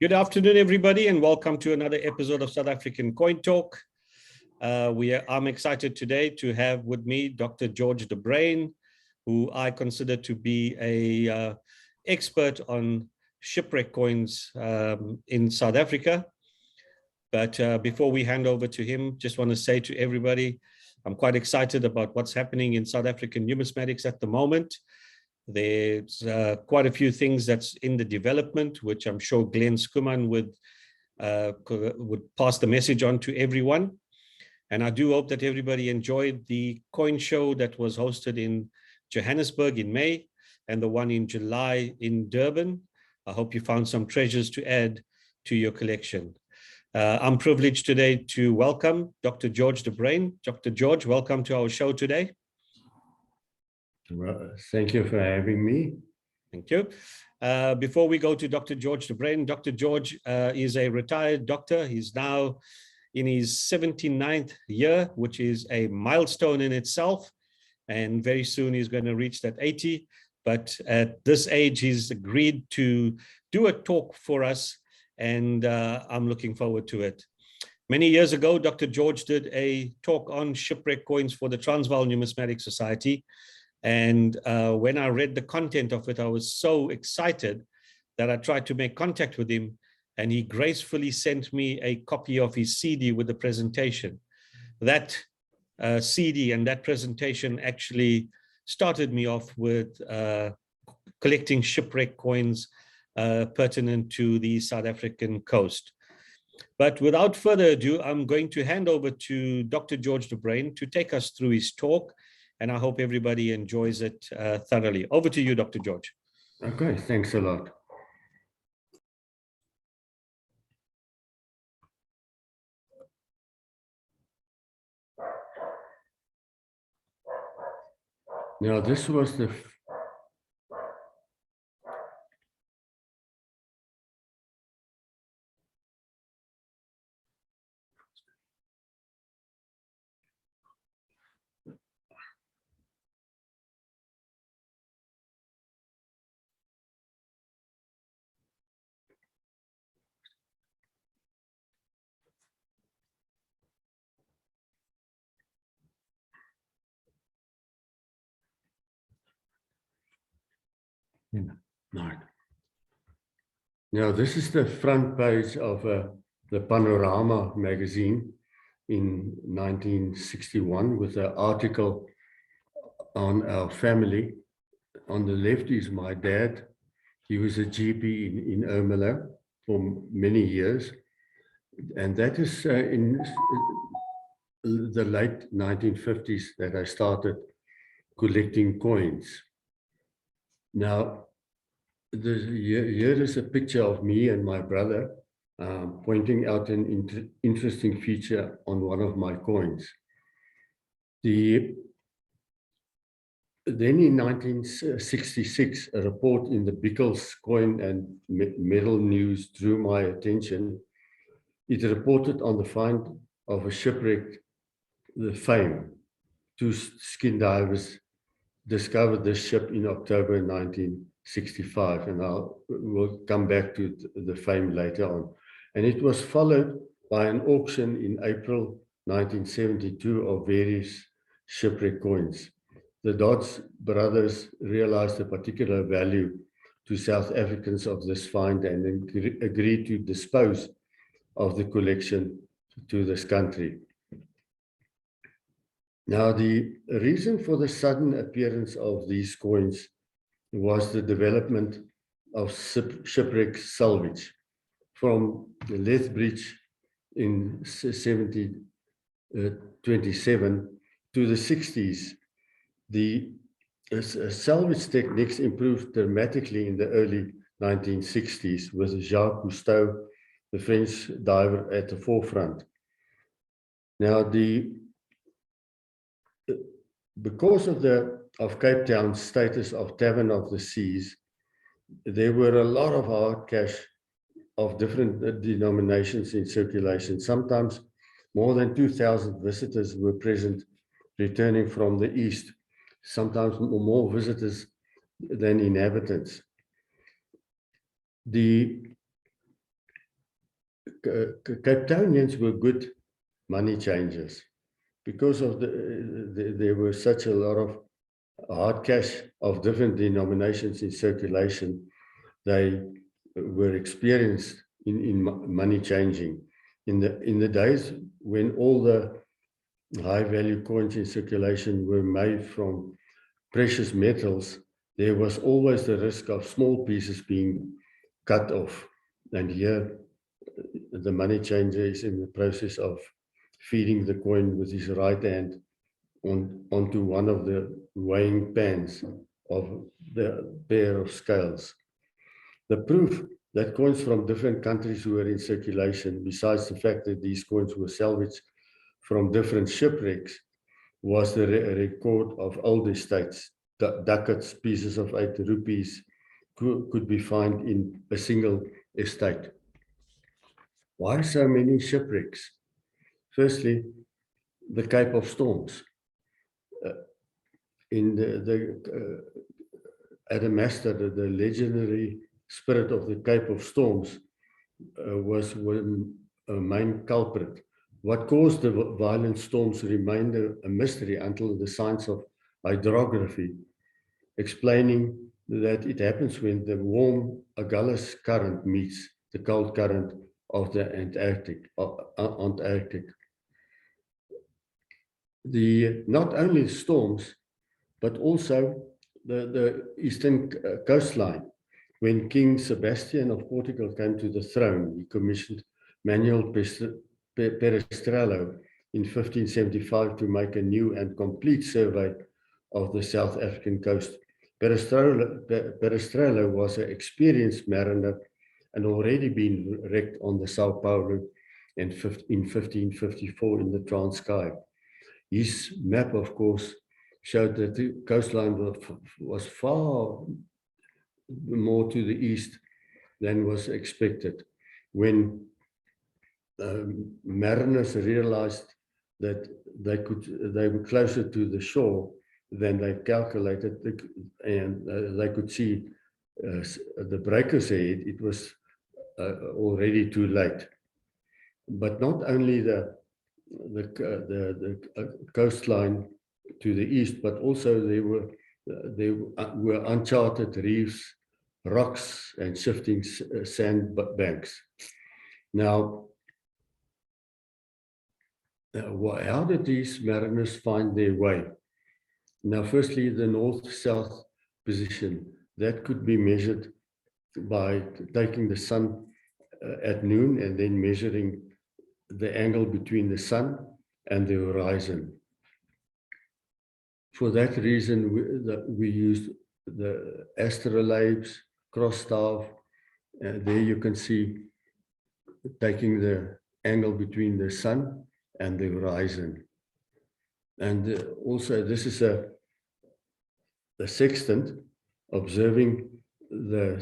Good afternoon, everybody, and welcome to another episode of South African Coin Talk. I'm excited today to have with me Dr. George de Bruin, who I consider to be a expert on shipwreck coins in South Africa. But before we hand over to him, just want to say to everybody, I'm quite excited about what's happening in South African numismatics at the moment. There's quite a few things that's in the development, which I'm sure Glenn Skuman would pass the message on to everyone. And I do hope that everybody enjoyed the coin show that was hosted in Johannesburg in May and the one in July in Durban. I hope you found some treasures to add to your collection. I'm privileged today to welcome Dr. George de Bruin. Dr. George, welcome to our show today. Well, thank you for having me. Thank you. Before we go to Dr. George de Bruin, Dr. George is a retired doctor. He's now in his 79th year, which is a milestone in itself. And very soon he's going to reach that 80. But at this age, he's agreed to do a talk for us. And I'm looking forward to it. Many years ago, Dr. George did a talk on shipwreck coins for the Transvaal Numismatic Society. And when I read the content of it, I was so excited that I tried to make contact with him, and he gracefully sent me a copy of his CD with the presentation. That CD and that presentation actually started me off with collecting shipwreck coins pertinent to the South African coast. But without further ado, I'm going to hand over to Dr. George de Bruin to take us through his talk. And I hope everybody enjoys it thoroughly. Over to you, Dr. George. Okay, thanks a lot. Now, this was the Now, this is the front page of the Panorama magazine in 1961 with an article on our family. On the left is my dad. He was a GP in Ermelo for many years. And that is in the late 1950s that I started collecting coins. Now, here is a picture of me and my brother pointing out an interesting feature on one of my coins. Then in 1966, a report in the Bickles Coin and Metal News drew my attention. It reported on the find of a shipwreck, the Fame. Two skin divers discovered this ship in October 1965, and we'll come back to the Fame later on. And it was followed by an auction in April 1972 of various shipwreck coins. The Dodds brothers realized a particular value to South Africans of this find and agreed to dispose of the collection to this country. Now, the reason for the sudden appearance of these coins was the development of shipwreck salvage. From the Lethbridge in 1727 to the 60s, the salvage techniques improved dramatically in the early 1960s with Jacques Cousteau, the French diver, at the forefront. Now, because of Cape Town's status of Tavern of the Seas, there were a lot of hard cash of different denominations in circulation. Sometimes more than 2,000 visitors were present returning from the east, sometimes more visitors than inhabitants. The Cape Townians were good money changers because of there were such a lot of hard cash of different denominations in circulation. They were experienced in money changing. In the days when all the high value coins in circulation were made from precious metals, there was always the risk of small pieces being cut off. And here, the money changer is in the process of feeding the coin with his right hand onto one of the weighing pans of the pair of scales. The proof that coins from different countries were in circulation, besides the fact that these coins were salvaged from different shipwrecks, was the record of old estates. Ducats, pieces of 8 rupees could be found in a single estate. Why so many shipwrecks? Firstly, the Cape of Storms. In Adamastor, the legendary spirit of the Cape of Storms was a main culprit. What caused the violent storms remained a mystery until the science of hydrography, explaining that it happens when the warm Agulhas current meets the cold current of the Antarctic. Not only the storms, but also the eastern coastline. When King Sebastian of Portugal came to the throne, he commissioned Manuel Perestrello in 1575 to make a new and complete survey of the South African coast. Perestrello was an experienced mariner and already been wrecked on the Sao Paulo in 1554 in the Transkei. His map, of course, showed that the coastline was far more to the east than was expected. When mariners realized that they were closer to the shore than they calculated, and they could see the breakers ahead, it was already too late. But not only the coastline to the east, but also there were uncharted reefs, rocks, and shifting sand banks. Now, how did these mariners find their way? Now, firstly, the north-south position that could be measured by taking the sun at noon and then measuring the angle between the sun and the horizon. For that reason, we used the astrolabes, cross-staff. There you can see taking the angle between the sun and the horizon. And also, this is a sextant observing the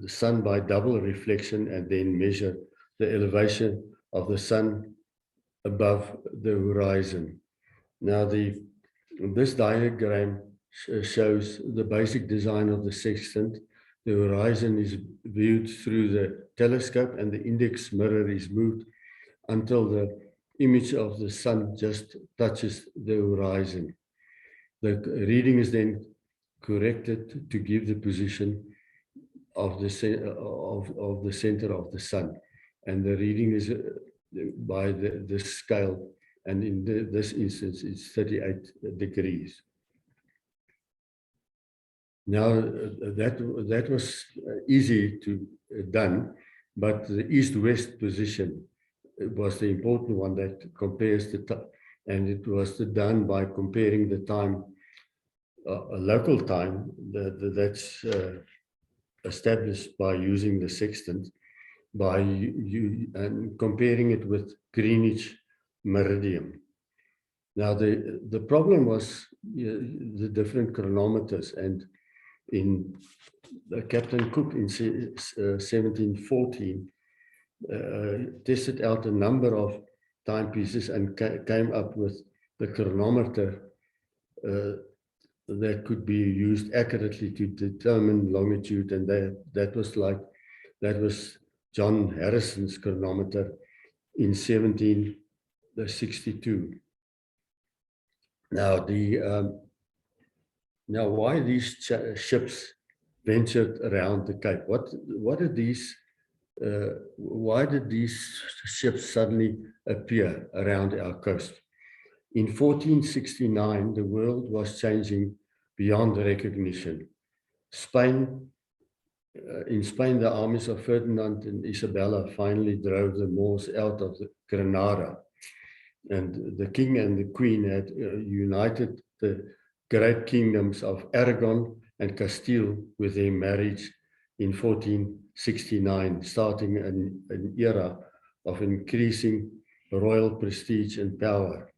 sun by double reflection and then measure the elevation of the sun above the horizon. Now, this diagram shows the basic design of the sextant. The horizon is viewed through the telescope and the index mirror is moved until the image of the sun just touches the horizon. The reading is then corrected to give the position of the center of the sun. And the reading is by the scale. And in this instance, it's 38 degrees. Now, that was easy to done, but the east-west position was the important one that compares the time, and it was done by comparing the time, a local time that's established by using the sextant, and comparing it with Greenwich meridian. Now, the problem was the different chronometers, and in Captain Cook in 1714 tested out a number of timepieces and came up with the chronometer that could be used accurately to determine longitude, and that was John Harrison's chronometer in 1762. Now, now why these ships ventured around the Cape? What are these? Why did these ships suddenly appear around our coast? In 1469, the world was changing beyond recognition. In Spain, the armies of Ferdinand and Isabella finally drove the Moors out of Granada. And the king and the queen had united the great kingdoms of Aragon and Castile with their marriage in 1469, starting an era of increasing royal prestige and power.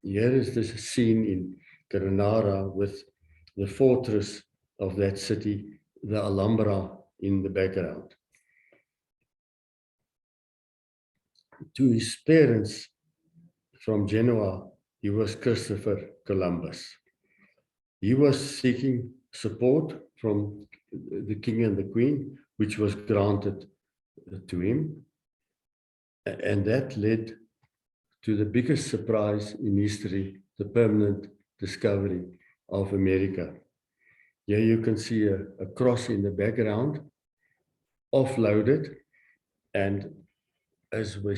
Here is this scene in Granada with the fortress of that city, the Alhambra, in the background. To his parents from Genoa, he was Christopher Columbus. He was seeking support from the king and the queen, which was granted to him. And that led to the biggest surprise in history, the permanent discovery of America. Here you can see a cross in the background, offloaded, and as the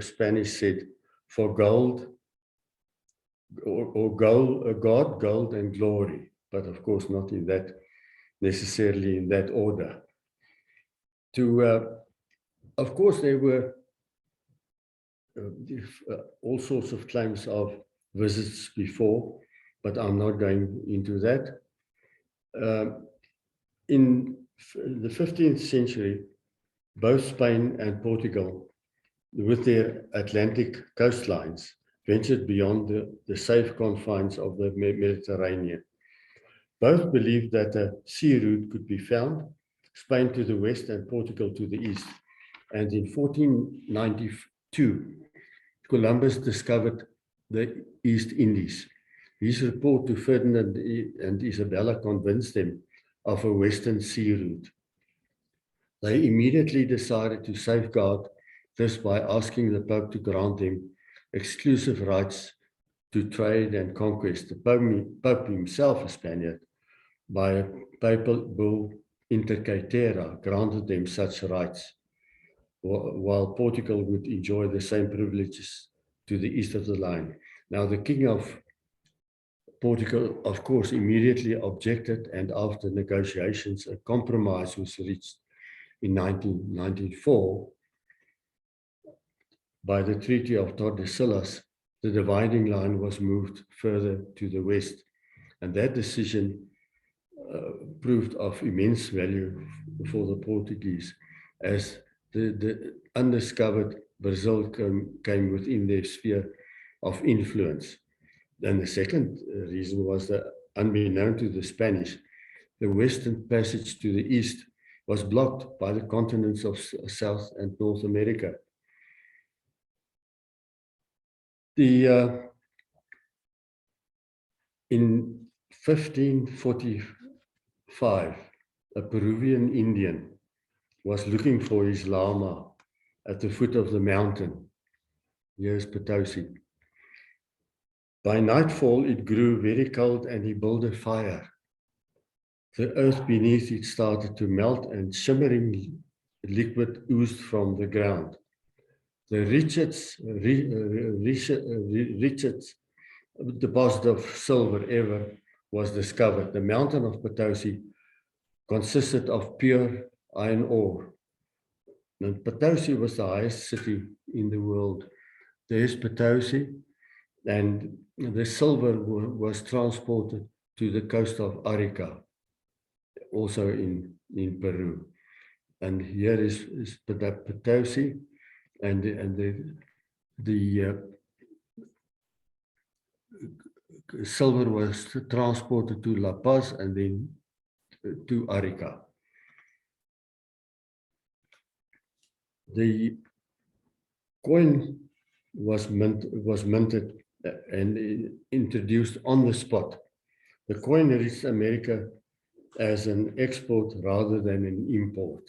Spanish said, for gold, or gold, God, gold, and glory, but of course not in that necessarily in that order. Of course, there were all sorts of claims of visits before, but I'm not going into that. In the 15th century, both Spain and Portugal, with their Atlantic coastlines, ventured beyond the safe confines of the Mediterranean. Both believed that a sea route could be found, Spain to the west and Portugal to the east. And in 1492, Columbus discovered the East Indies. His report to Ferdinand and Isabella convinced them of a western sea route. They immediately decided to safeguard this by asking the Pope to grant them exclusive rights to trade and conquest. The Pope himself, a Spaniard, by a papal bull Inter Caetera, granted them such rights, while Portugal would enjoy the same privileges to the east of the line. Now, the King of Portugal, of course, immediately objected, and after negotiations, a compromise was reached in 1994 by the Treaty of Tordesillas. The dividing line was moved further to the west, and that decision proved of immense value for the Portuguese, as the undiscovered Brazil came within their sphere of influence. And the second reason was that, unbeknown to the Spanish, the western passage to the east was blocked by the continents of South and North America. In 1545, a Peruvian Indian was looking for his llama at the foot of the mountain. Here's Potosi. By nightfall, it grew very cold and he built a fire. The earth beneath it started to melt and shimmering liquid oozed from the ground. The richest deposit of silver ever was discovered. The mountain of Potosi consisted of pure iron ore. And Potosi was the highest city in the world. There's Potosi, and the silver was transported to the coast of Arica, also in Peru. And here is Potosi, and the silver was transported to La Paz and then to Arica. The coin was minted and introduced on the spot. The coin reached America as an export rather than an import.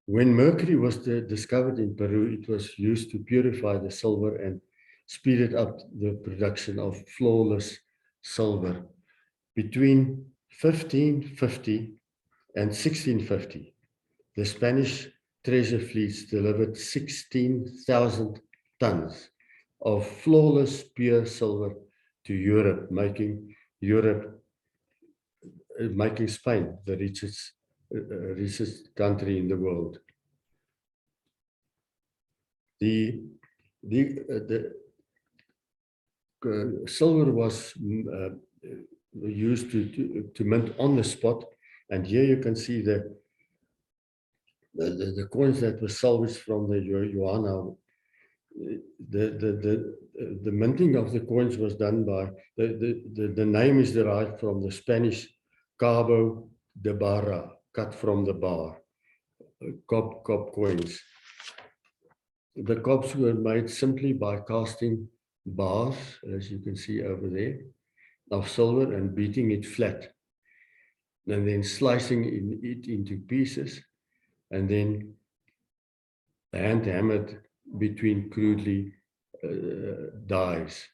When mercury was discovered in Peru, it was used to purify the silver and speeded up the production of flawless silver. Between 1550 and 1650, the Spanish treasure fleets delivered 16,000 tons of flawless pure silver to Europe, making Spain the richest country in the world. The silver was used to mint on the spot, and here you can see the coins that were salvaged from the Johanna. The minting of the coins was done by the name is derived from the Spanish cabo de barra, cut from the bar, cob coins. The cobs were made simply by casting bars, as you can see over there, of silver and beating it flat, and then slicing it into pieces, and then hand hammered between crudely dies.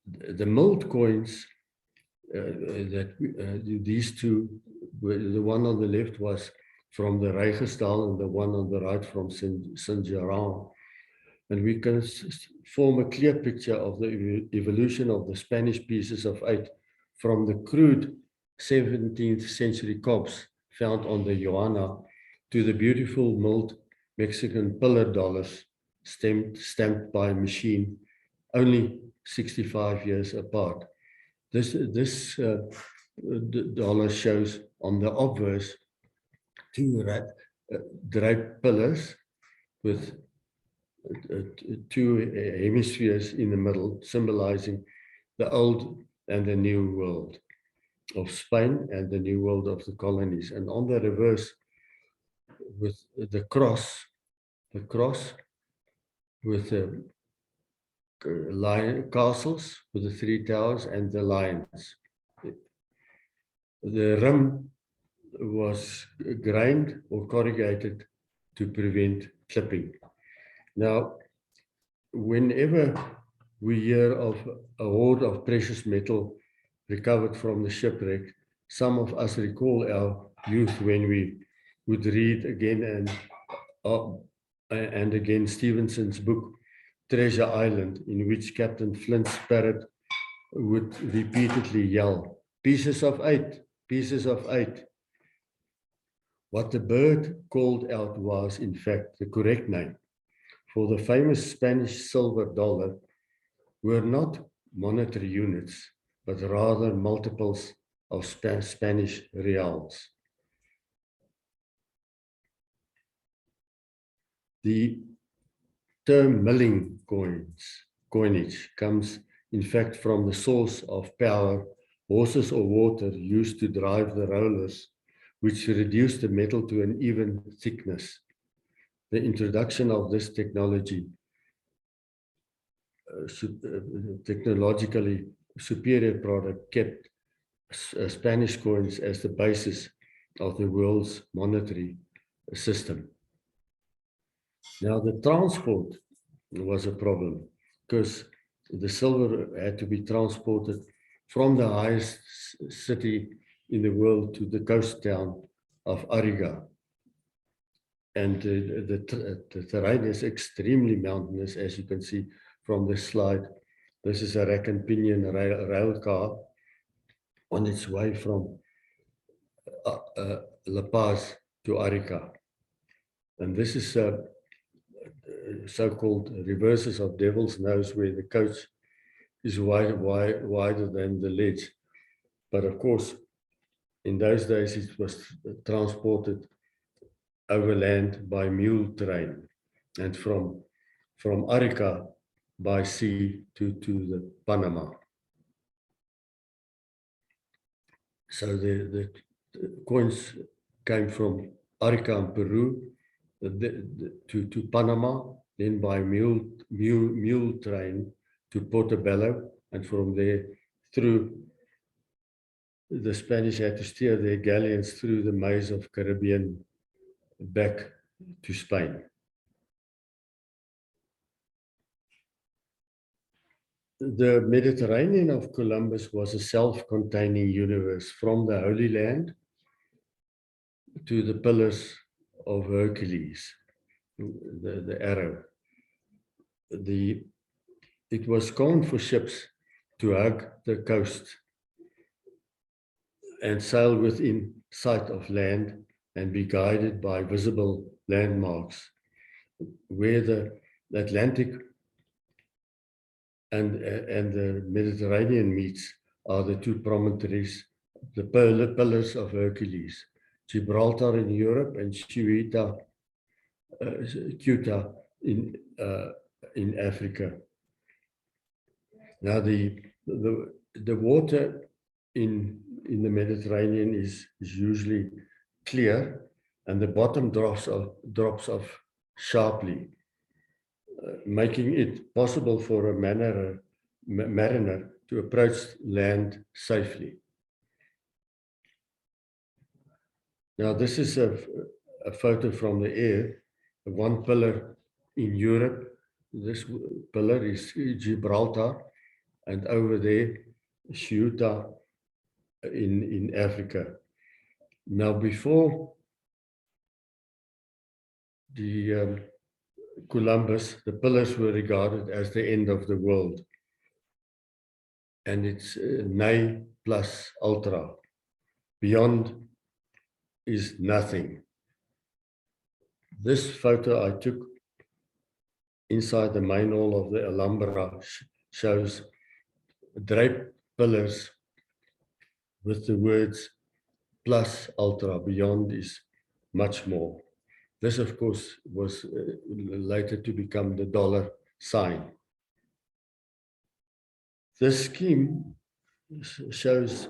The milled coins, these two, the one on the left was from the Rijgerstal and the one on the right from Saint-Germain. And we can form a clear picture of the evolution of the Spanish pieces of 8 from the crude 17th century cobs found on the Johanna to the beautiful milled Mexican pillar dollars stamped by machine, only 65 years apart. This dollar shows on the obverse 2 draped pillars with 2 hemispheres in the middle, symbolizing the old and the new world of Spain and the new world of the colonies. And on the reverse, with the cross with the lion castles with the 3 towers and the lions. The rim was grained or corrugated to prevent clipping. Now, whenever we hear of a hoard of precious metal recovered from the shipwreck, some of us recall our youth when we would read again and again Stevenson's book, Treasure Island, in which Captain Flint's parrot would repeatedly yell, "Pieces of 8, pieces of 8. What the bird called out was, in fact, the correct name, for the famous Spanish silver dollar were not monetary units, but rather multiples of Spanish reals. The term milling coinage comes, in fact, from the source of power, horses or water used to drive the rollers, which reduce the metal to an even thickness. The introduction of this technologically superior product kept Spanish coins as the basis of the world's monetary system. Now, the transport was a problem because the silver had to be transported from the highest city in the world to the coast town of Arica. And the terrain is extremely mountainous, as you can see from this slide. This is a rack and pinion rail car on its way from La Paz to Arica. And this is so-called reverses of Devil's Nose, where the coach is wider than the ledge. But of course, in those days, it was transported overland by mule train, and from Arica by sea to the Panama. So the coins came from Arica in Peru to Panama, then by mule train to Portobello, and from there through, the Spanish had to steer their galleons through the maze of Caribbean back to Spain. The Mediterranean of Columbus was a self-containing universe, from the Holy Land to the Pillars of Hercules, the arrow. It was common for ships to hug the coast and sail within sight of land and be guided by visible landmarks. Where the Atlantic and the Mediterranean meets are the two promontories, the Pillars of Hercules, Gibraltar in Europe and Ceuta in Africa. Now the water in the Mediterranean is usually clear, and the bottom drops off sharply, making it possible for a mariner to approach land safely. Now this is a photo from the air. One pillar in Europe, this pillar is Gibraltar, and over there, Ceuta in Africa. Now before the Columbus, the pillars were regarded as the end of the world. And it's ne plus ultra. Beyond is nothing. This photo I took inside the main hall of the Alhambra shows draped pillars with the words plus ultra, beyond is much more. This, of course, was later to become the dollar sign. This scheme shows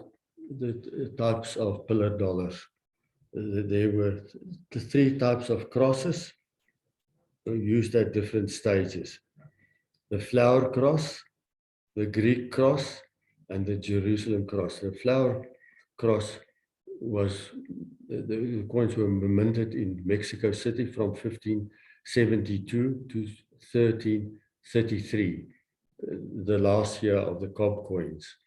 the types of pillar dollars. There were the three types of crosses used at different stages: the flower cross, the Greek cross, and the Jerusalem cross. The flower cross was, the coins were minted in Mexico City from 1572 to 1333, the last year of the cob coins.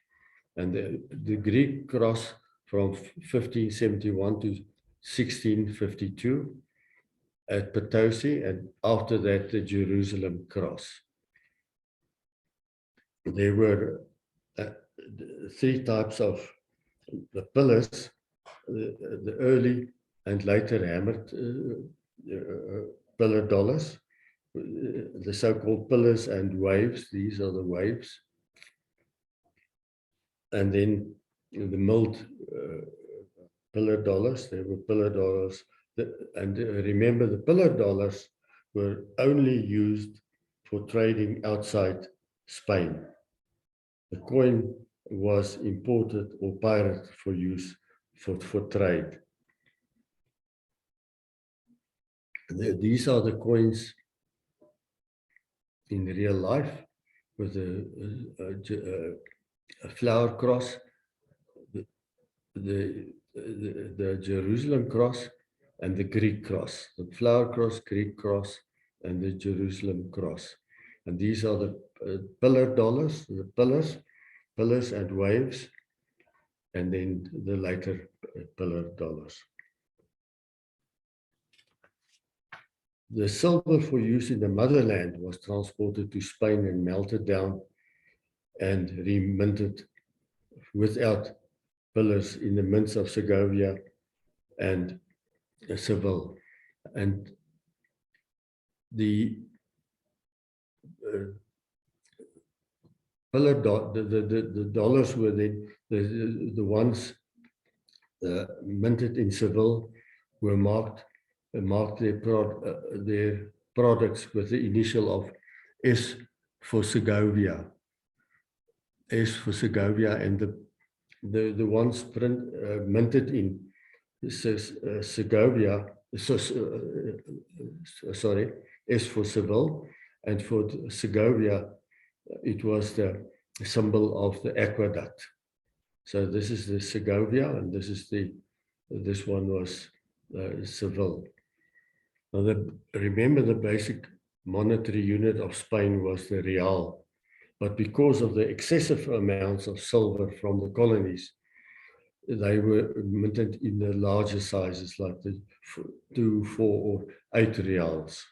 And the Greek cross from 1571 to 1652 at Potosi, and after that the Jerusalem cross. There were three types of the pillars, the early and later hammered pillar dollars, the so-called pillars and waves. These are the waves. And then the milled pillar dollars. There were pillar dollars. And remember, the pillar dollars were only used for trading outside Spain. The coin was imported or pirated for use for trade. These are the coins in real life, with a flower cross, the Jerusalem cross, and the Greek cross. The flower cross, Greek cross, and the Jerusalem cross. And these are the pillar dollars, the pillars and waves, and then the later pillar dollars. The silver for use in the motherland was transported to Spain and melted down and reminted without pillars in the mints of Segovia and Seville. And the the dollars were then the ones minted in Seville were marked their products with the initial of S for Segovia. S for Segovia, and the ones minted in Segovia, sorry, S for Seville, and for Segovia, it was the symbol of the aqueduct. So this is the Segovia, and this one was Seville. Now, remember the basic monetary unit of Spain was the real, but because of the excessive amounts of silver from the colonies, they were minted in the larger sizes, like the 2, 4, or 8 reals.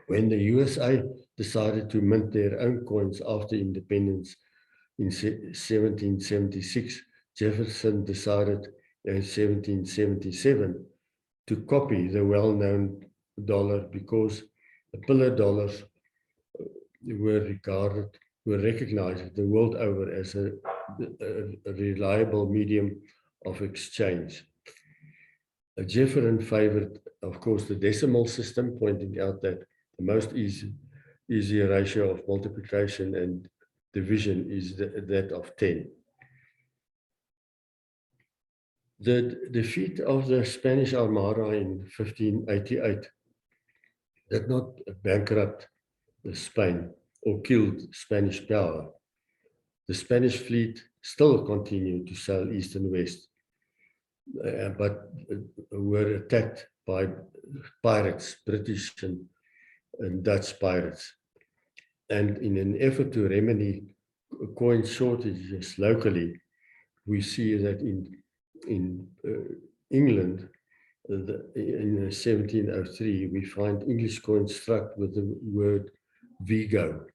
When the USA decided to mint their own coins after independence in 1776, Jefferson decided in 1777 to copy the well-known dollar because the pillar dollars were recognized the world over as a reliable medium of exchange. Jefferson favored, of course, the decimal system, pointing out that the most easy ratio of multiplication and division is that of 10. The defeat of the Spanish Armada in 1588 did not bankrupt Spain or killed Spanish power. The Spanish fleet still continued to sail east and west, but were attacked by pirates, British and Dutch pirates. And in an effort to remedy coin shortages locally, we see that in England, in 1703, we find English coins struck with the word Vigo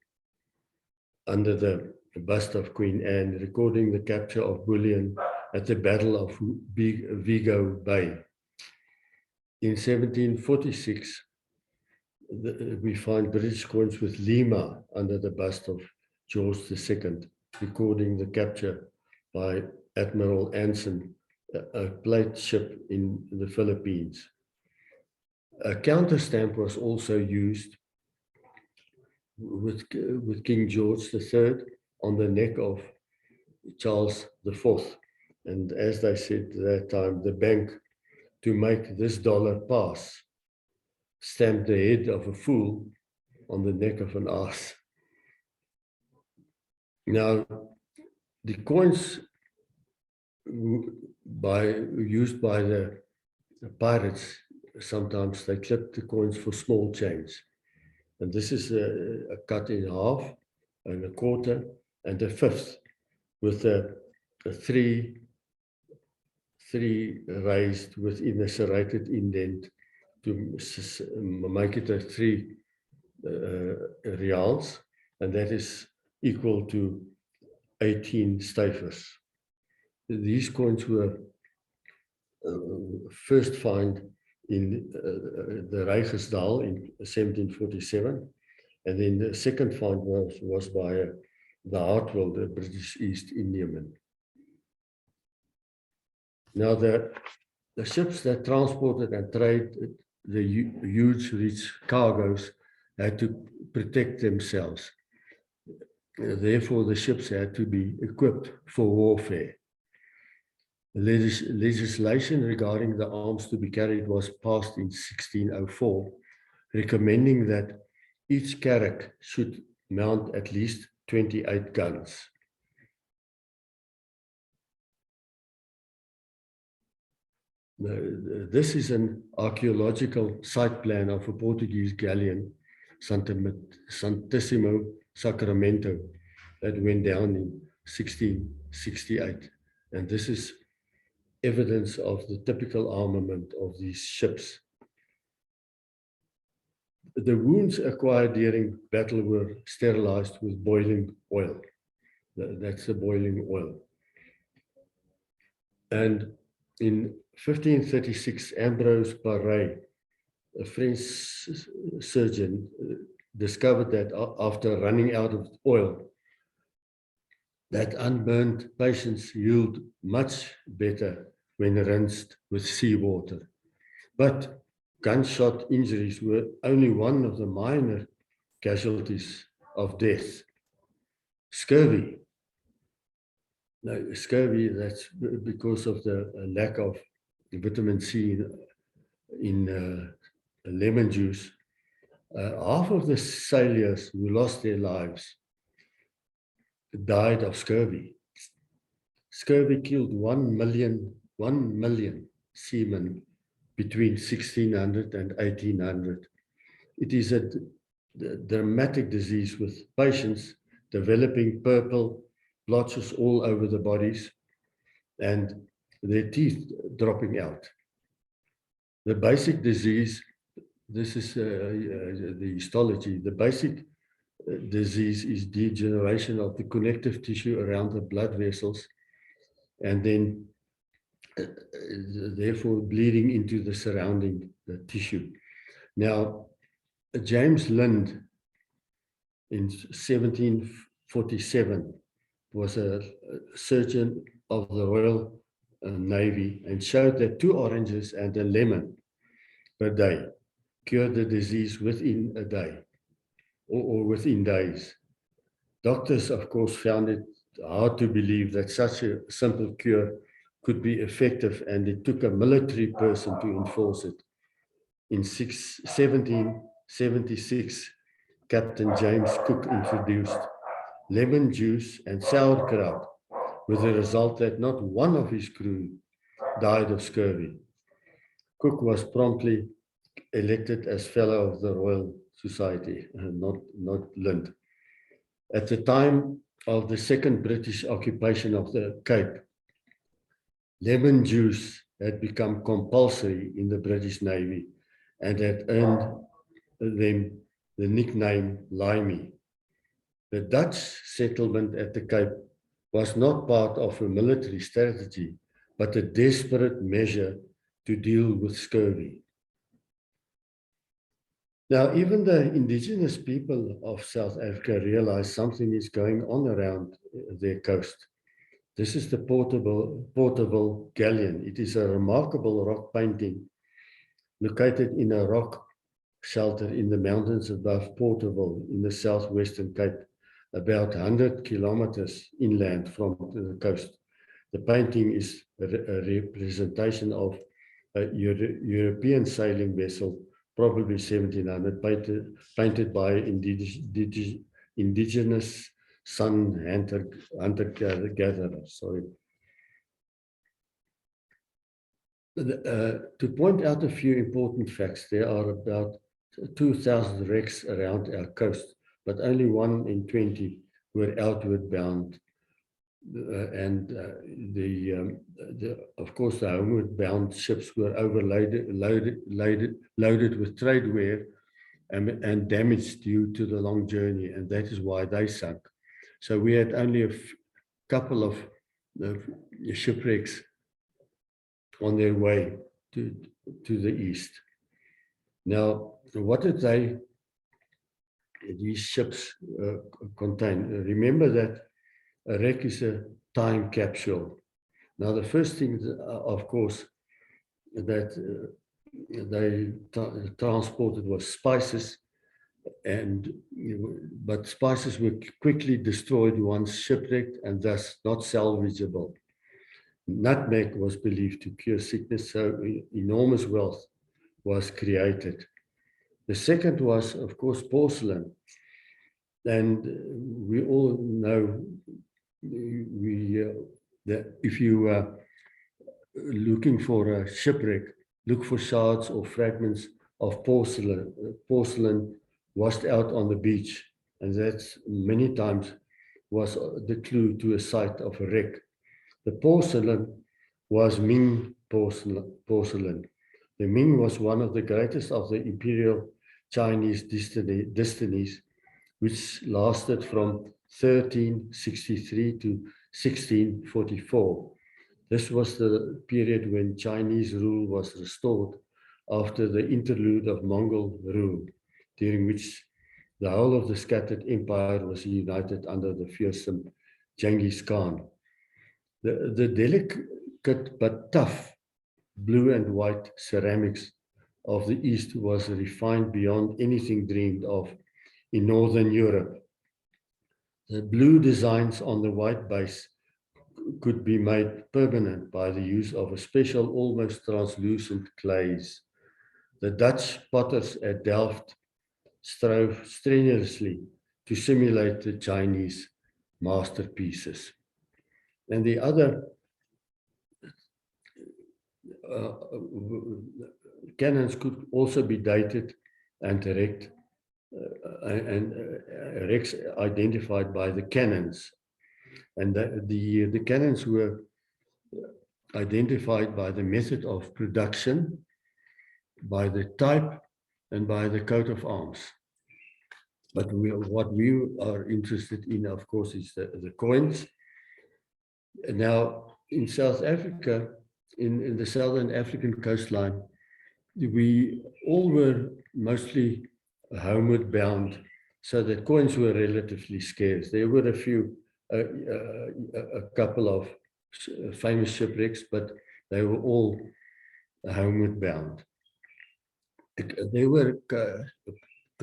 under the bust of Queen Anne, recording the capture of bullion at the Battle of Vigo Bay. In 1746, we find British coins with Lima under the bust of George II, recording the capture by Admiral Anson, a plate ship in the Philippines. A counter stamp was also used with King George III on the neck of Charles IV. And as they said at that time, the bank, to make this dollar pass, stamped the head of a fool on the neck of an ass. Now, the coins used by the pirates, sometimes they clipped the coins for small change. And this is a cut in half and a quarter and a fifth with a three raised within a serrated indent to make it a 3 reals, and that is equal to 18 stavers. These coins were first found in the Rijgersdal in 1747, and then the second find was by the Hartwell, the British East Indiaman. Now, the ships that transported and traded the huge rich cargoes had to protect themselves. Therefore, the ships had to be equipped for warfare. Legislation regarding the arms to be carried was passed in 1604, recommending that each carrack should mount at least 28 guns. This is an archaeological site plan of a Portuguese galleon, Santissimo Sacramento, that went down in 1668. And this is evidence of the typical armament of these ships. The wounds acquired during battle were sterilized with boiling oil. That's the boiling oil. And in 1536, Ambrose Paré, a French surgeon, discovered that after running out of oil, that unburned patients healed much better when rinsed with seawater. But gunshot injuries were only one of the minor casualties of death. Scurvy. Now, scurvy, that's because of the lack of vitamin C in lemon juice. Half of the sailors who lost their lives died of scurvy. Scurvy killed 1 million seamen between 1600 and 1800. It is a dramatic disease with patients developing purple blotches all over the bodies and their teeth dropping out. The basic disease, this is the histology, the basic disease is degeneration of the connective tissue around the blood vessels, and then therefore bleeding into the surrounding tissue. Now, James Lind in 1747 was a surgeon of the Royal Navy and showed that 2 oranges and a lemon per day cured the disease within a day or within days. Doctors, of course, found it hard to believe that such a simple cure could be effective, and it took a military person to enforce it. In 1776, Captain James Cook introduced lemon juice and sauerkraut, with the result that not one of his crew died of scurvy. Cook was promptly elected as Fellow of the Royal Society, not Lind. At the time of the second British occupation of the Cape, lemon juice had become compulsory in the British Navy and had earned them the nickname Limey. The Dutch settlement at the Cape was not part of a military strategy, but a desperate measure to deal with scurvy. Now, even the indigenous people of South Africa realized something is going on around their coast. This is the portable Galleon. It is a remarkable rock painting located in a rock shelter in the mountains above Portable in the southwestern Cape, about 100 kilometers inland from the coast. The painting is a representation of a European sailing vessel, probably 1700, painted by indigenous sun hunter-gatherers. To point out a few important facts, there are about 2,000 wrecks around our coast, but only 1 in 20 were outward bound. Of course, the homeward bound ships were loaded with tradeware and damaged due to the long journey, and that is why they sunk. So we had only a couple of shipwrecks on their way to the east. Now, what did these ships contain? Remember that a wreck is a time capsule. Now, the first thing, of course, that they transported was spices, but spices were quickly destroyed once shipwrecked and thus not salvageable. Nutmeg was believed to cure sickness, so enormous wealth was created. The second was, of course, porcelain. And we all know that if you are looking for a shipwreck, look for shards or fragments of porcelain washed out on the beach. And that's many times was the clue to a site of a wreck. The porcelain was Ming porcelain. The Ming was one of the greatest of the imperial Chinese dynasties, which lasted from 1363 to 1644. This was the period when Chinese rule was restored after the interlude of Mongol rule, during which the whole of the scattered empire was united under the fearsome Genghis Khan. The delicate but tough blue and white ceramics of the East was refined beyond anything dreamed of in Northern Europe. The blue designs on the white base could be made permanent by the use of a special, almost translucent glaze. The Dutch potters at Delft strove strenuously to simulate the Chinese masterpieces. And the other cannons could also be dated and wrecked, wrecks identified by the cannons. And the cannons were identified by the method of production, by the type, and by the coat of arms. But what we are interested in, of course, is the coins. And now, in South Africa, in the Southern African coastline, we all were mostly homeward bound, so that coins were relatively scarce. There were a couple of famous shipwrecks, but they were all homeward bound. There were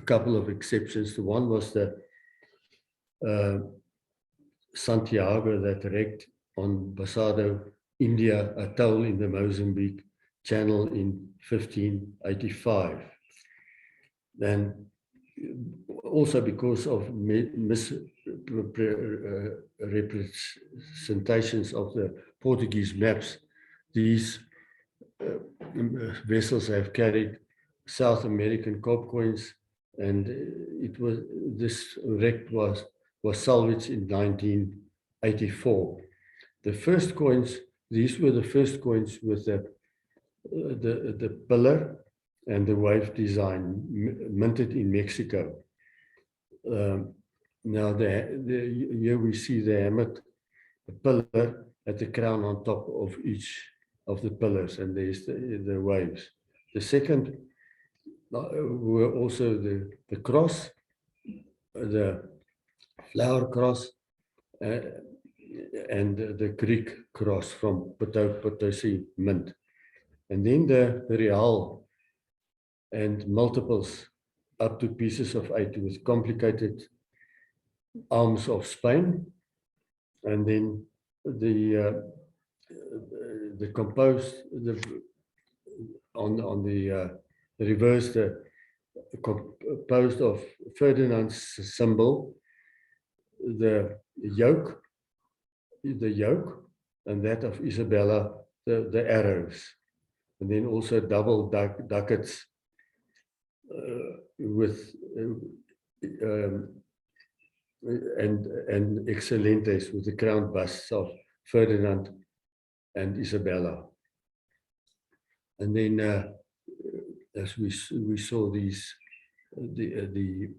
a couple of exceptions. The one was the Santiago that wrecked on Basado, India, atoll in the Mozambique Channel in 1585. And also because of misrepresentations of the Portuguese maps, these vessels have carried South American cob coins, and this wreck was salvaged in 1984. The first coins, these were the first coins with the pillar and the wave design minted in Mexico. Now here we see the hammered pillar at the crown on top of each of the pillars, and there's the waves. The second were also the cross, the flower cross, and the Greek cross from Potosi mint. And then the real and multiples up to pieces of 8 with complicated arms of Spain. And then the composed, on the reverse, composed of Ferdinand's symbol, the yoke, and that of Isabella, the arrows. And then also double ducats with and excelentes with the crown busts of Ferdinand and Isabella. And then as we saw these the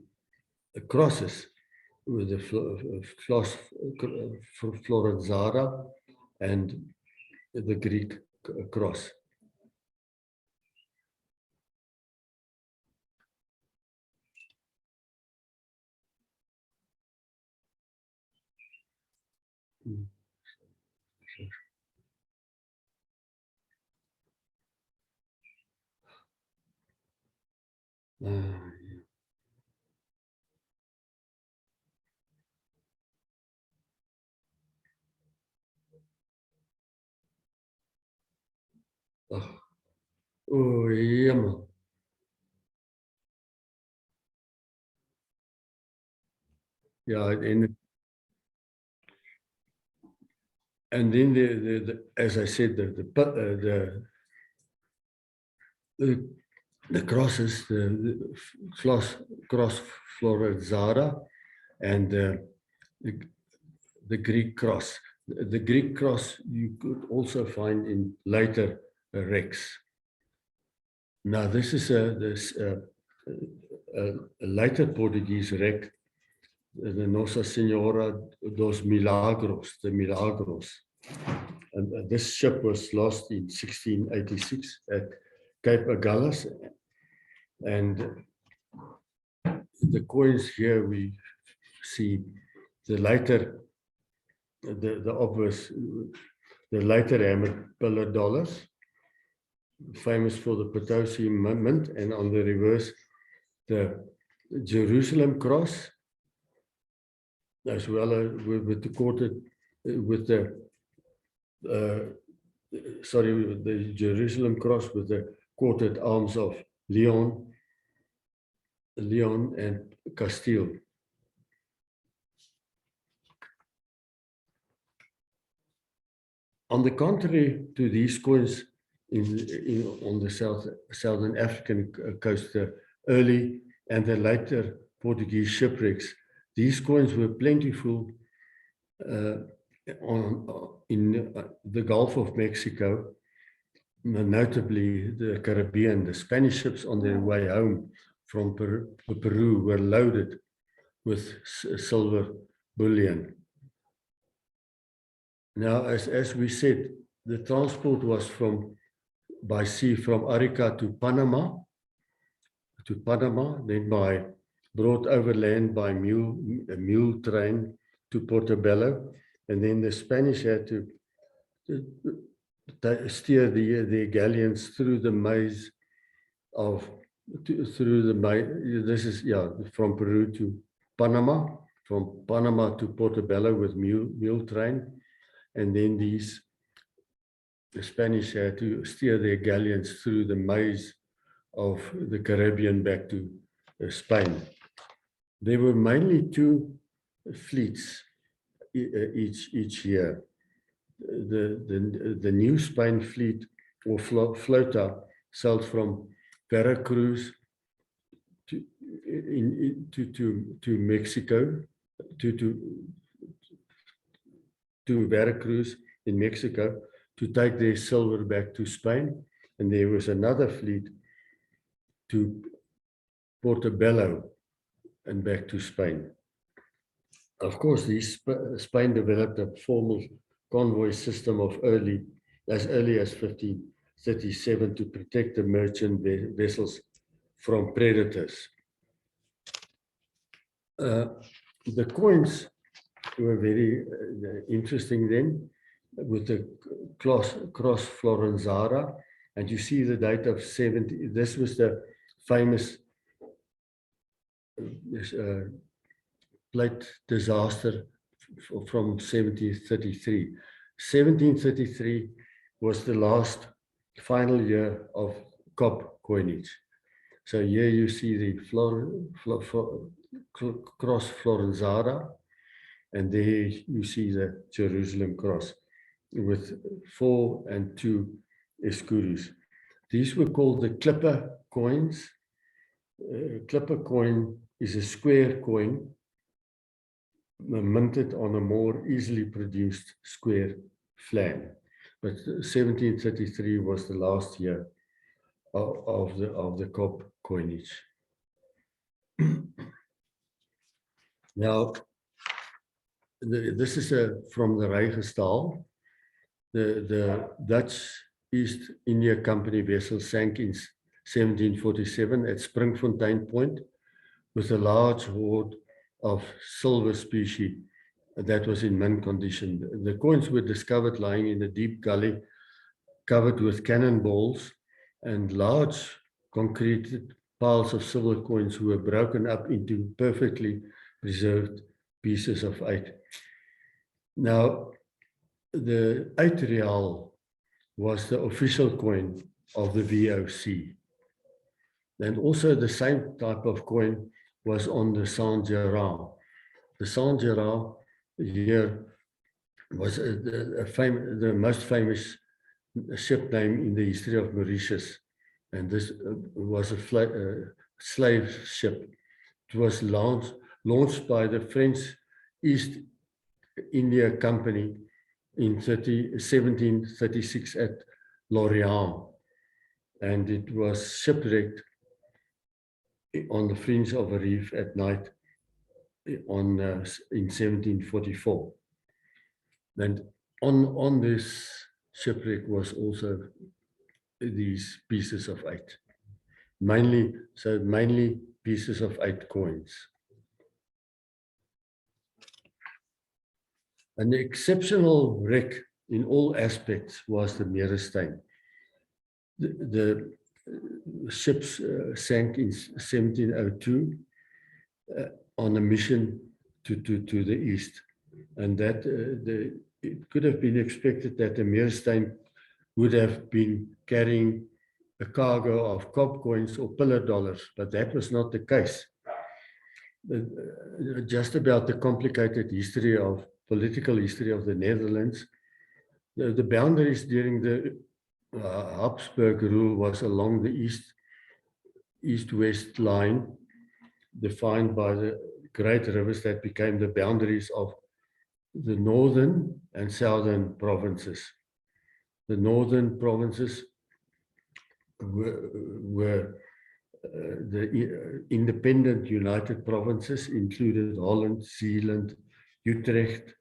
crosses with the Floranzara and the Greek cross. Oh, jammer. Ja, and then as I said, the crosses, the cross Floranzara and the Greek cross. The Greek cross you could also find in later wrecks. Now this is a later Portuguese wreck, the Nossa Senhora dos Milagros, the Milagros. And this ship was lost in 1686 at Cape Agulhas. And the coins here we see the later, the obvious, the later hammered pillar dollars, famous for the Potosi mint, and on the reverse, the Jerusalem cross, as well as with the quartered, with the Jerusalem cross with the quartered arms of Leon and Castile. On the contrary to these coins on the southern African coast, the early and the later Portuguese shipwrecks, these coins were plentiful in the Gulf of Mexico, notably the Caribbean. The Spanish ships on their way home from Peru were loaded with silver bullion. Now, as we said, the transport was by sea from Arica to Panama, then brought overland by mule train to Portobello, and then the Spanish had to steer their galleons through the maze this is from Peru to Panama, from Panama to Portobello with mule train, and then the Spanish had to steer their galleons through the maze of the Caribbean back to Spain. There were mainly two fleets each year. The New Spain fleet, or flota, sailed from Veracruz to Mexico, to Veracruz in Mexico to take their silver back to Spain, and there was another fleet to Portobello and back to Spain. Of course, Spain developed a formal convoy system as early as 1537 to protect the merchant vessels from predators. The coins were very interesting then, with the cross Florenzara, and you see the date of 70. This was the famous plate disaster from 1733. 1733 was the last final year of cob coinage. So here you see the cross Florenzara, and there you see the Jerusalem cross with 4 and 2 escudos. These were called the clipper coins. Clipper coin is a square coin minted on a more easily produced square flan. But 1733 was the last year of the cob coinage. Now, this is from the Rijksdaal. The Dutch East India Company vessel sank in 1747 at Springfontein Point with a large hoard of silver specie that was in mint condition. The coins were discovered lying in a deep gully covered with cannonballs, and large concreted piles of silver coins were broken up into perfectly preserved pieces of 8. Now, the 8 real was the official coin of the VOC. And also the same type of coin was on the Saint-Gerard. The Saint-Gerard here was the most famous ship name in the history of Mauritius. And this was a slave ship. It was launched by the French East India Company in 1736 at Lorient, and it was shipwrecked on the fringe of a reef at night in 1744. And on this shipwreck was also these pieces of 8, mainly pieces of 8 coins. An exceptional wreck in all aspects was the Meerestein. The ships sank in 1702 on a mission to the east, and that it could have been expected that the Meerestein would have been carrying a cargo of cob coins or pillar dollars, but that was not the case. Just about the complicated political history of the Netherlands, The boundaries during the Habsburg rule was along the east-west line, defined by the great rivers that became the boundaries of the northern and southern provinces. The northern provinces were the independent United Provinces, included Holland, Zeeland, Utrecht,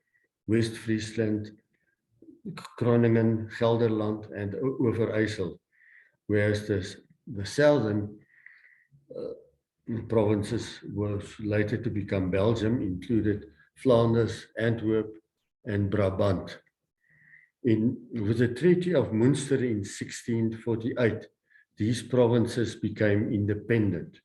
West Friesland, Groningen, Gelderland, and Overijssel, whereas the southern provinces was later to become Belgium, included Flanders, Antwerp, and Brabant. With the Treaty of Münster in 1648, these provinces became independent.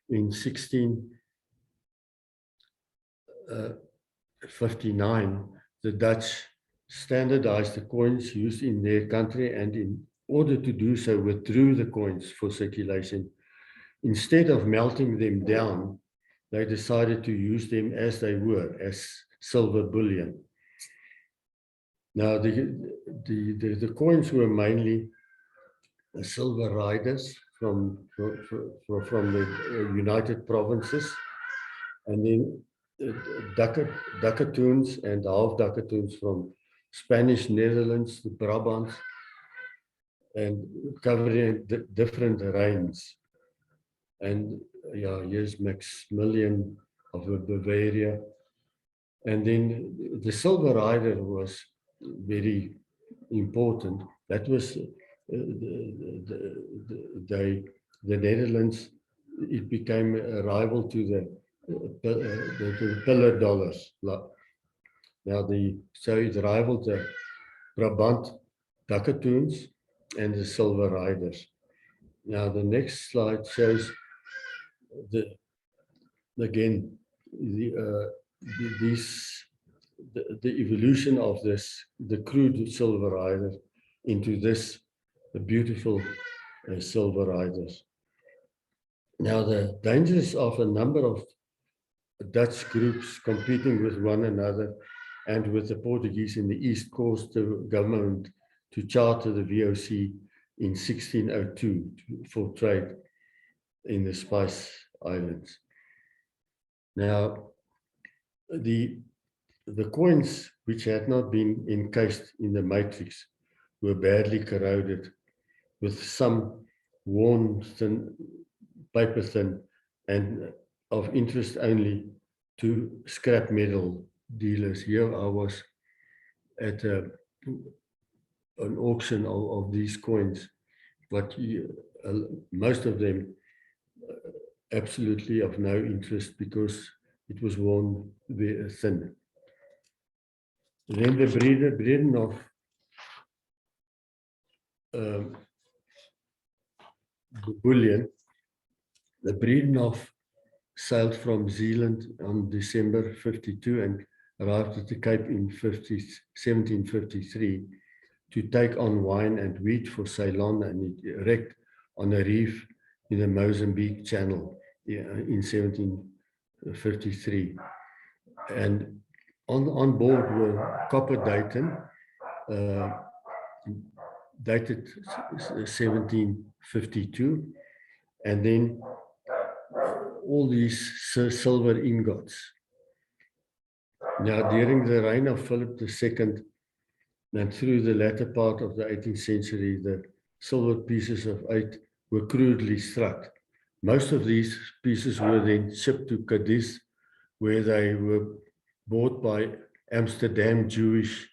In 1659, the Dutch standardized the coins used in their country, and in order to do so, withdrew the coins for circulation. Instead of melting them down, they decided to use them as they were, as silver bullion. Now, the coins were mainly silver riders from the United Provinces, and then ducatoons and half ducatoons from Spanish Netherlands, the Brabant, and covering different reigns. And yeah, here's Maximilian of Bavaria. And then the silver rider was very important. That was the Netherlands. It became a rival to the pillar dollars. Now so it rivaled the Brabant ducatoons and the silver riders. Now the next slide shows the evolution of the crude silver rider into the beautiful silver riders. Now the dangers of a number of Dutch groups competing with one another and with the Portuguese in the East caused the government to charter the VOC in 1602 for trade in the Spice Islands. Now, the coins which had not been encased in the matrix were badly corroded, with some worn thin, paper thin, and of interest only to scrap metal dealers. Here I was at an auction of these coins, but most of them absolutely of no interest because it was worn very thin. Then the breeding of bullion, the Breedenough sailed from Zeeland on December 52 and arrived at the Cape in 1753 to take on wine and wheat for Ceylon, and it wrecked on a reef in the Mozambique Channel in 1753. And on board were copper Dayton, dated 1752, and then all these silver ingots. Now, during the reign of Philip II and through the latter part of the 18th century, the silver pieces of 8 were crudely struck. Most of these pieces were then shipped to Cadiz, where they were bought by Amsterdam Jewish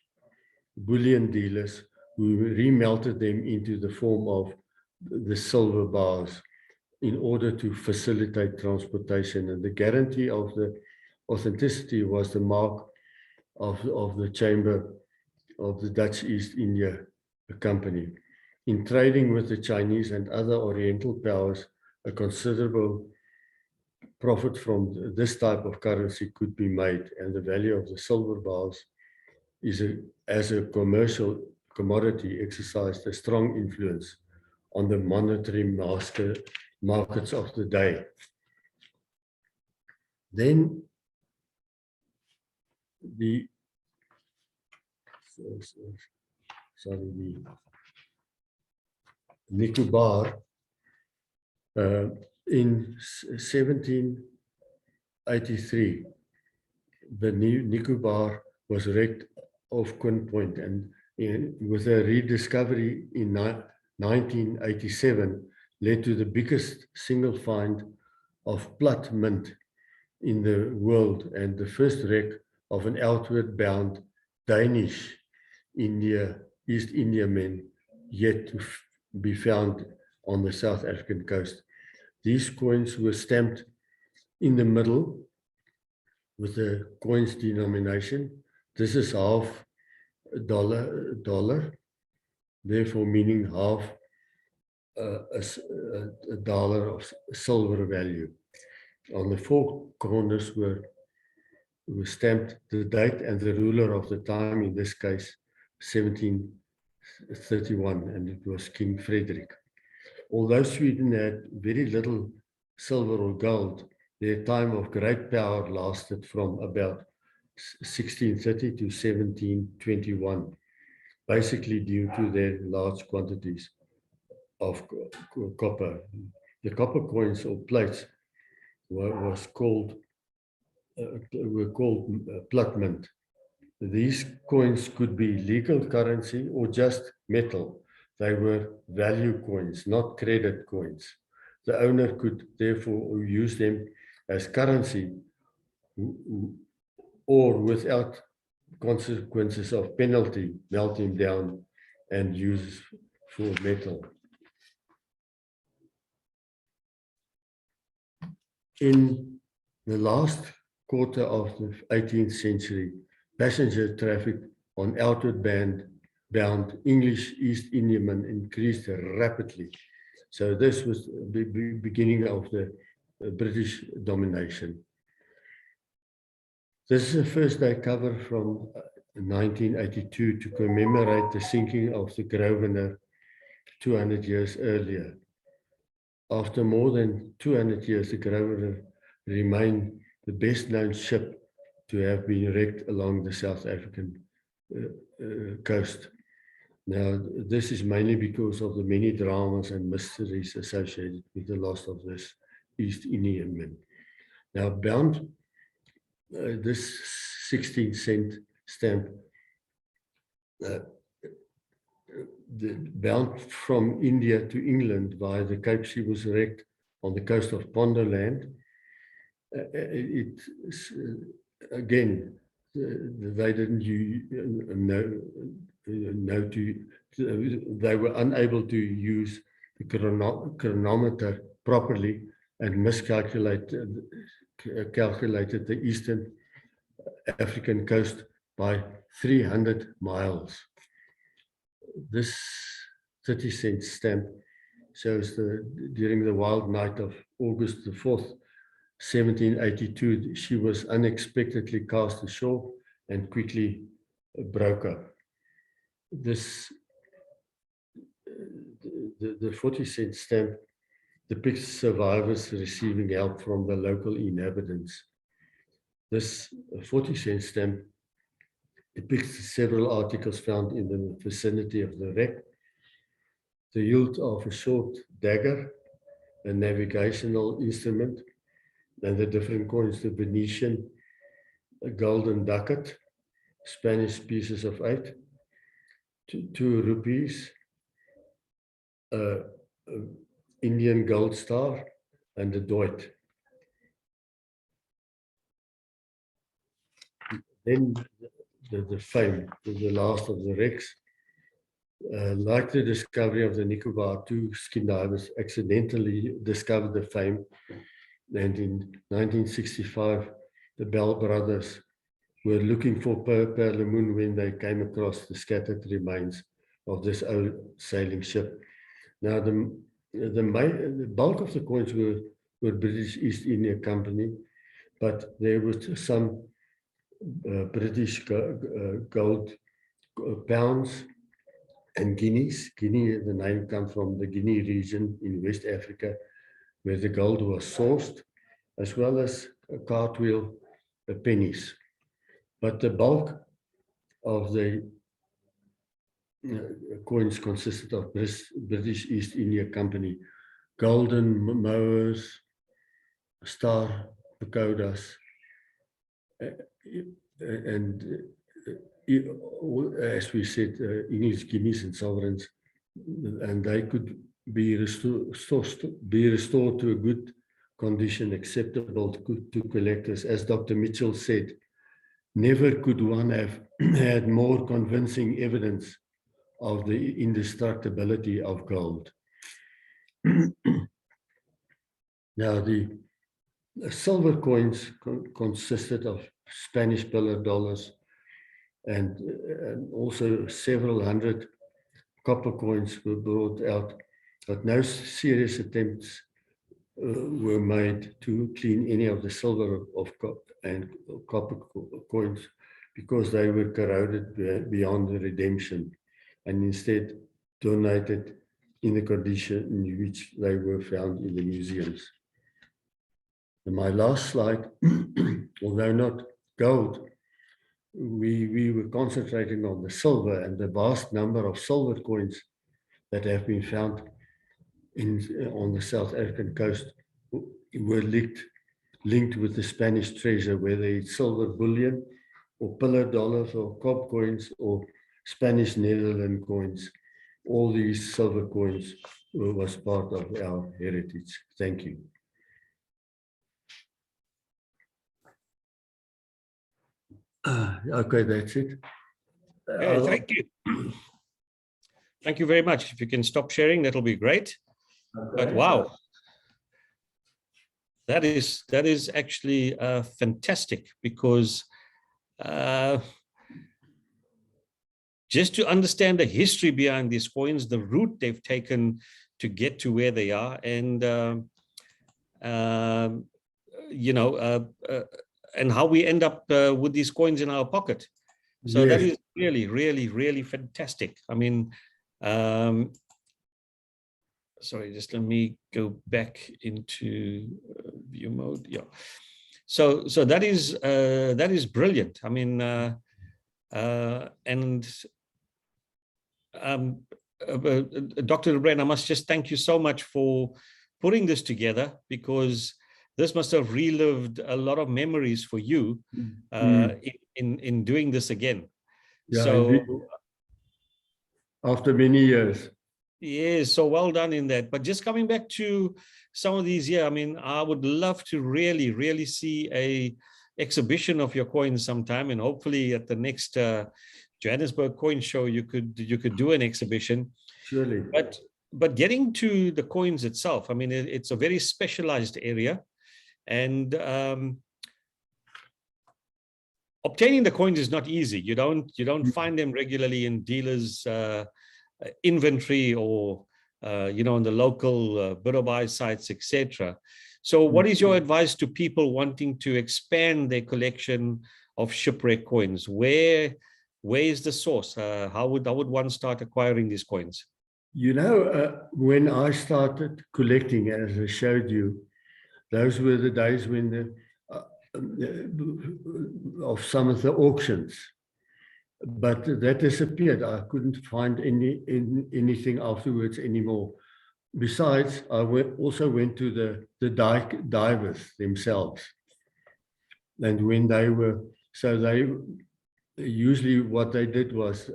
bullion dealers who remelted them into the form of the silver bars in order to facilitate transportation. And the guarantee of the authenticity was the mark of the Chamber of the Dutch East India Company. In trading with the Chinese and other Oriental powers, a considerable profit from this type of currency could be made, and the value of the silver bars as a commercial commodity exercised a strong influence on the monetary markets of the day. Then the sorry, the Nicobar, in 1783, the new Nicobar was wrecked off Quinn Point, and with a rediscovery in 1987, led to the biggest single find of plat mint in the world and the first wreck of an outward bound Danish East India men yet to be found on the South African coast. These coins were stamped in the middle with the coin's denomination. This is half dollar, therefore meaning half a dollar of silver value. On the four corners were stamped the date and the ruler of the time, in this case 1731, and it was King Frederick. Although Sweden had very little silver or gold, their time of great power lasted from about 1630 to 1721, basically due to their large quantities of copper. The copper coins or plates were called plat mint. These coins could be legal currency or just metal. They were value coins, not credit coins. The owner could therefore use them as currency or without consequences of penalty, melt them down and use for metal. In the last quarter of the 18th century, passenger traffic on outward bound English East Indiamen increased rapidly. So this was the beginning of the British domination. This is a first day cover from 1982 to commemorate the sinking of the Grosvenor 200 years earlier. After more than 200 years, the Grosvenor remained the best known ship to have been wrecked along the South African coast. Now, this is mainly because of the many dramas and mysteries associated with the loss of this East Indiaman. Now, bound, this 16-cent stamp, bound from India to England via the Cape, she was wrecked on the coast of Ponderland. Again, they didn't they were unable to use the chronometer properly and miscalculated the eastern African coast by 300 miles. This 30-cent stamp shows during the wild night of August the 4th, 1782, she was unexpectedly cast ashore and quickly broke up. The 40-cent stamp depicts survivors receiving help from the local inhabitants. This 40-cent stamp depicts several articles found in the vicinity of the wreck. The hilt of a short dagger, a navigational instrument, and the different coins, the Venetian, a golden ducat, Spanish pieces of 8, 2 rupees, Indian gold star, and a doit. Then the fame, the last of the wrecks. Like the discovery of the Nicobar, 2 skin divers accidentally discovered the fame, and in 1965, the Bell brothers were looking for Perlemoen when they came across the scattered remains of this old sailing ship. Now, the bulk of the coins were British East India Company, but there was some British gold pounds and guineas. Guinea, the name comes from the Guinea region in West Africa, where the gold was sourced, as well as cartwheel pennies. But the bulk of the coins consisted of British East India Company, golden mowers, star pagodas, and as we said, English guineas and sovereigns, and they could be restored to a good condition acceptable to collectors. As Dr. Mitchell said, never could one have had more convincing evidence of the indestructibility of gold. Now, the silver coins consisted of Spanish pillar dollars and also several hundred copper coins were brought out, but no serious attempts were made to clean any of the silver and copper coins because they were corroded beyond the redemption, and instead donated in the condition in which they were found in the museums. And my last slide, although not gold, we were concentrating on the silver and the vast number of silver coins that have been found on the South African coast were linked with the Spanish treasure, whether it's silver bullion or pillar dollars or cob coins or Spanish Netherlands coins. All these silver coins was part of our heritage. Thank you. Okay, that's it. Okay, thank you. Thank you very much. If you can stop sharing, that'll be great. Okay. But wow, that is actually fantastic, because just to understand the history behind these coins, the route they've taken to get to where they are, and and how we end up with these coins in our pocket. So yes, that is really, really, really fantastic. I mean, sorry, just let me go back into view mode. Yeah. So that is brilliant. I mean, Dr. de Bruin, I must just thank you so much for putting this together, because this must have relived a lot of memories for you in doing this again. Yeah, so indeed. After many years. Yes, so well done in that. But just coming back to some of these here, I mean, I would love to really, really see a exhibition of your coins sometime, and hopefully at the next Johannesburg Coin Show you could do an exhibition. Surely. But getting to the coins itself, I mean, it's a very specialized area, and obtaining the coins is not easy. You don't find them regularly in dealers' inventory or on the local bid-or-buy sites, etc. So what is your advice to people wanting to expand their collection of shipwreck coins? Where is the source? How would one start acquiring these coins? You know, when I started collecting, as I showed you, those were the days when of some of the auctions, but that disappeared. I couldn't find anything afterwards anymore. Besides, I also went to the divers themselves, and when they were, so they usually what they did was,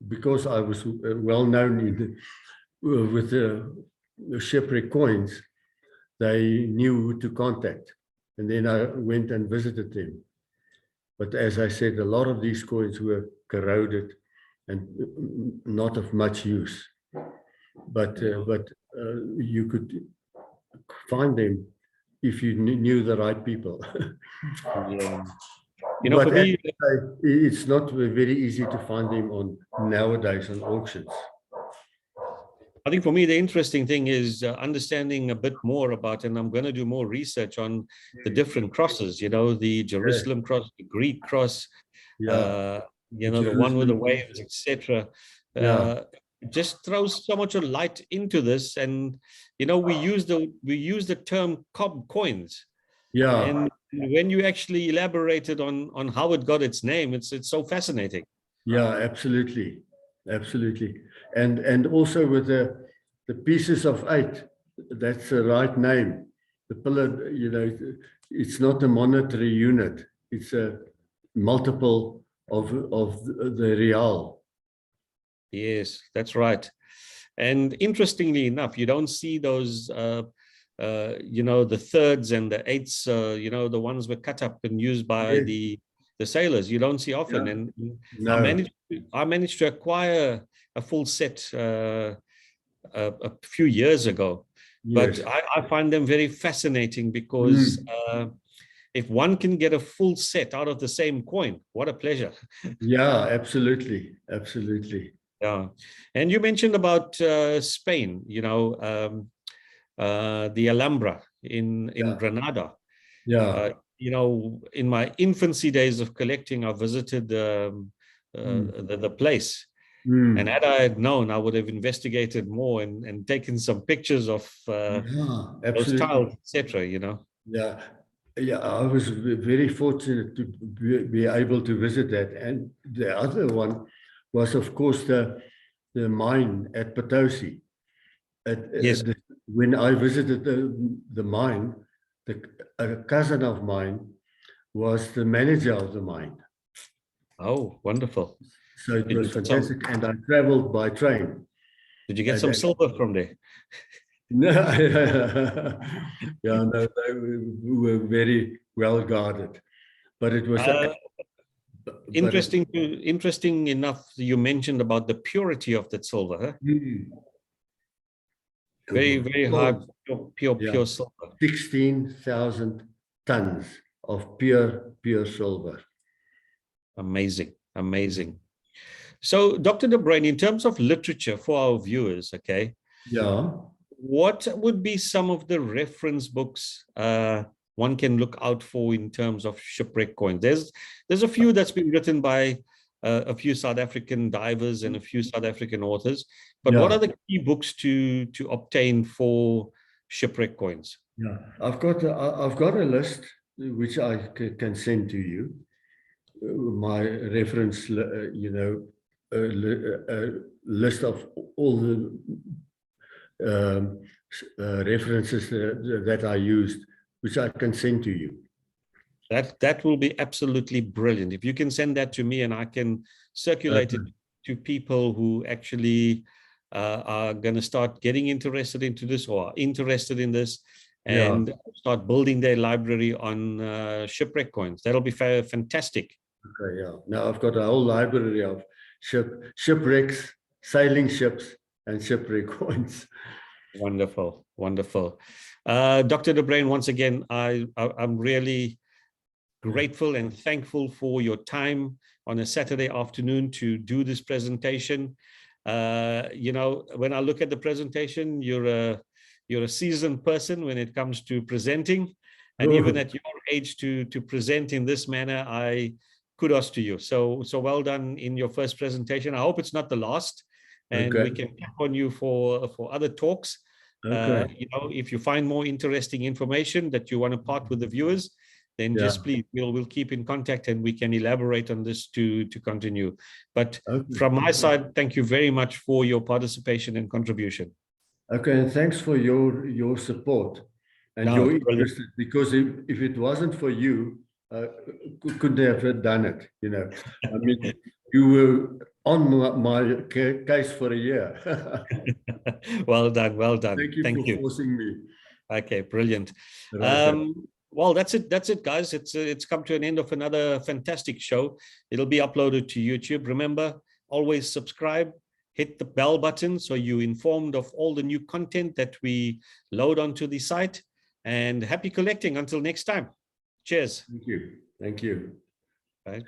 because I was well known with the shipwreck coins, they knew who to contact, and then I went and visited them. But as I said, a lot of these coins were corroded and not of much use. But you could find them if you knew the right people. Yeah. But for me, it's not very easy to find them nowadays on auctions. I think for me, the interesting thing is understanding a bit more about, and I'm going to do more research on the different crosses, the Jerusalem cross, the Greek cross, the one with the waves, etc. Just throws so much of light into this. And, we use the term cob coins. Yeah. And when you actually elaborated on how it got its name, it's so fascinating. Yeah, absolutely. absolutely. And also with the pieces of 8, that's the right name. The pillar, you know, it's not a monetary unit. It's a multiple of the real. Yes, that's right. And interestingly enough, you don't see those, you know, the thirds and the eighths, you know, the ones were cut up and used by Yes. the sailors. You don't see often. Yeah. And No. I managed to acquire a full set a few years ago. But Yes. I find them very fascinating because if one can get a full set out of the same coin, what a pleasure. Yeah, absolutely. Absolutely. Yeah. And you mentioned about Spain, you know, the Alhambra in Yeah. Granada. Yeah. You know, in my infancy days of collecting, I visited the place. And Mm. had I had known, I would have investigated more and taken some pictures of Yeah, those absolutely. tiles, etc. You know. Yeah. Yeah, I was very fortunate to be able to visit that. And the other one was, of course, the mine at Potosi. Yes. When I visited the mine, a cousin of mine was the manager of the mine. Oh, wonderful. So it Did was you get some? fantastic. And I traveled by train. Did you get And some silver from there? no, yeah, no, they were very well guarded. But it was, Uh, but it, interesting enough, you mentioned about the purity of that silver. Huh? mm, Very, very high, oh, yeah, pure silver. 16,000 tons of pure silver. Amazing, amazing. So, Dr. De Bruin, in terms of literature for our viewers, okay, Yeah, what would be some of the reference books one can look out for in terms of shipwreck coins? There's a few that's been written by a few South African divers and a few South African authors, but what yeah, are the key books to obtain for shipwreck coins? yeah. I've got a list which I can send to you. My reference, you know, list of all the references that I used, which I can send to you. That will be absolutely brilliant. If you can send that to me and I can circulate it to people who actually are going to start getting interested into this or are interested in this and start building their library on shipwreck coins. That'll be fantastic. Okay, yeah. Now I've got a whole library of shipwrecks, sailing ships, and shipwreck coins. Wonderful, wonderful. Dr. De Bruin, once again, I'm really grateful and thankful for your time on a Saturday afternoon to do this presentation. You know, when I look at the presentation, you're a seasoned person when it comes to presenting, and even at your age to present in this manner, I kudos to you. So well done in your first presentation. I hope it's not the last, and we can tap on you for other talks. Okay. You know, if you find more interesting information that you want to part with the viewers, then just please, we'll keep in contact and we can elaborate on this to continue. But from my side, thank you very much for your participation and contribution. Okay, and thanks for your support and your interest, because if it wasn't for you, couldn't have done it, you know. I mean, you were on my case for a year. Well done, well done. Thank you for forcing me. Okay, brilliant. Right. Well, that's it, guys. It's come to an end of another fantastic show. It'll be uploaded to YouTube. Remember, always subscribe, hit the bell button so you're informed of all the new content that we load onto the site. And happy collecting until next time. Cheers. Thank you. Thank you. Bye.